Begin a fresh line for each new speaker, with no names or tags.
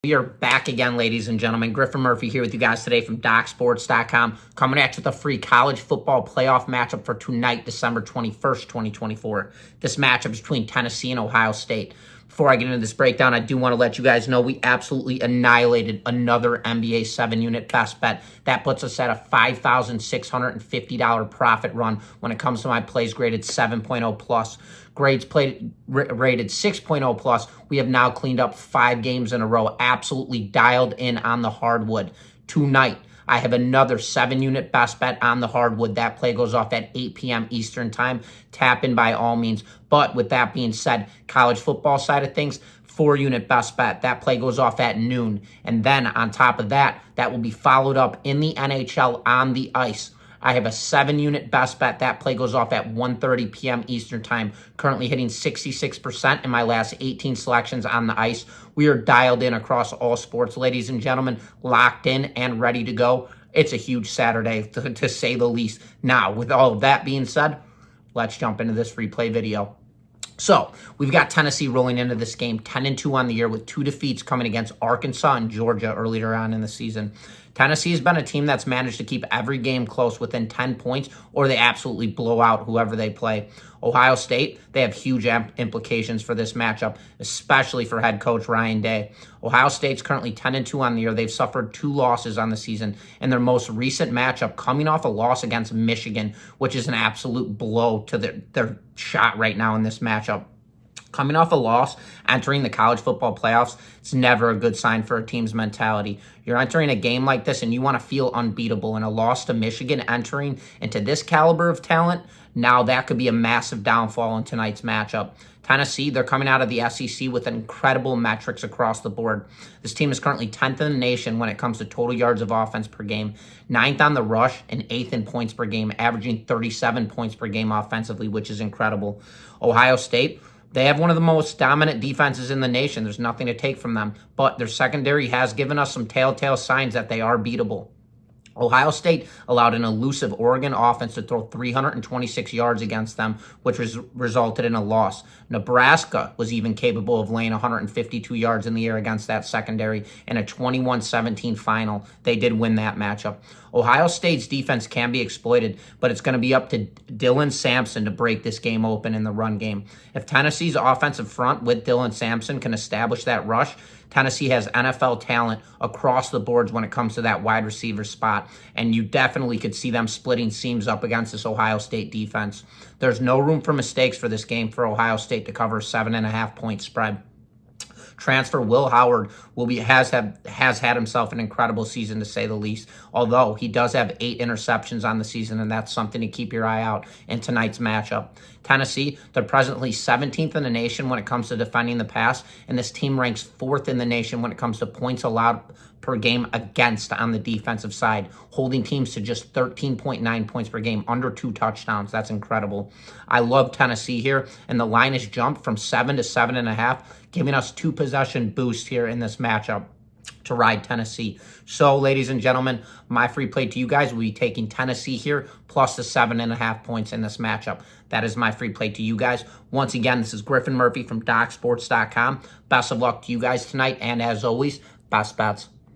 We are back again, ladies and gentlemen. Griffin Murphy here with you guys today from DocSports.com, coming at you with a free college football playoff matchup for tonight, December 21st, 2024. This matchup is between Tennessee and Ohio State. Before I get into this breakdown, I do want to let you guys know we absolutely annihilated another NBA 7-unit best bet. That puts us at a $5,650 profit run when it comes to my plays graded 7.0 plus. Grades played rated 6.0 plus. We have now cleaned up 5 games in a row, absolutely dialed in on the hardwood. Tonight, I have another 7-unit best bet on the hardwood. That play goes off at 8 p.m. Eastern time. Tap in by all means. But with that being said, college football side of things, 4-unit best bet. That play goes off at noon. And then on top of that, that will be followed up in the NHL on the ice. I have a 7-unit best bet. That play goes off at 1:30 p.m. Eastern time. Currently hitting 66% in my last 18 selections on the ice. We are dialed in across all sports, ladies and gentlemen, locked in and ready to go. It's a huge Saturday, to say the least. Now, with all of that being said, let's jump into this free play video. So, we've got Tennessee rolling into this game 10-2 on the year with 2 defeats coming against Arkansas and Georgia earlier on in the season. Tennessee has been a team that's managed to keep every game close within 10 points, or they absolutely blow out whoever they play. Ohio State, they have huge implications for this matchup, especially for head coach Ryan Day. Ohio State's currently 10-2 on the year. They've suffered 2 losses on the season, and their most recent matchup coming off a loss against Michigan, which is an absolute blow to their shot right now in this matchup. Coming off a loss, entering the college football playoffs, it's never a good sign for a team's mentality. You're entering a game like this and you want to feel unbeatable, and a loss to Michigan entering into this caliber of talent, now that could be a massive downfall in tonight's matchup. Tennessee, they're coming out of the SEC with incredible metrics across the board. This team is currently 10th in the nation when it comes to total yards of offense per game, 9th on the rush, and 8th in points per game, averaging 37 points per game offensively, which is incredible. Ohio State, they have one of the most dominant defenses in the nation. There's nothing to take from them, but their secondary has given us some telltale signs that they are beatable. Ohio State allowed an elusive Oregon offense to throw 326 yards against them, which resulted in a loss. Nebraska was even capable of laying 152 yards in the air against that secondary in a 21-17 final. They did win that matchup. Ohio State's defense can be exploited, but it's going to be up to Dylan Sampson to break this game open in the run game. If Tennessee's offensive front with Dylan Sampson can establish that rush, Tennessee has NFL talent across the boards when it comes to that wide receiver spot, and you definitely could see them splitting seams up against this Ohio State defense. There's no room for mistakes for this game for Ohio State to cover a 7.5-point spread. Transfer Will Howard has had himself an incredible season, to say the least, although he does have 8 interceptions on the season, and that's something to keep your eye out in tonight's matchup. Tennessee, they're presently 17th in the nation when it comes to defending the pass, and this team ranks 4th in the nation when it comes to points allowed per game against on the defensive side, holding teams to just 13.9 points per game, under 2 touchdowns. That's incredible. I love Tennessee here, and the line has jumped from 7 to 7.5, giving us 2 possession boost here in this matchup to ride Tennessee. So, ladies and gentlemen, my free play to you guys will be taking Tennessee here plus the 7.5 points in this matchup. That is my free play to you guys. Once again, this is Griffin Murphy from DocSports.com. Best of luck to you guys tonight, and as always, best bets.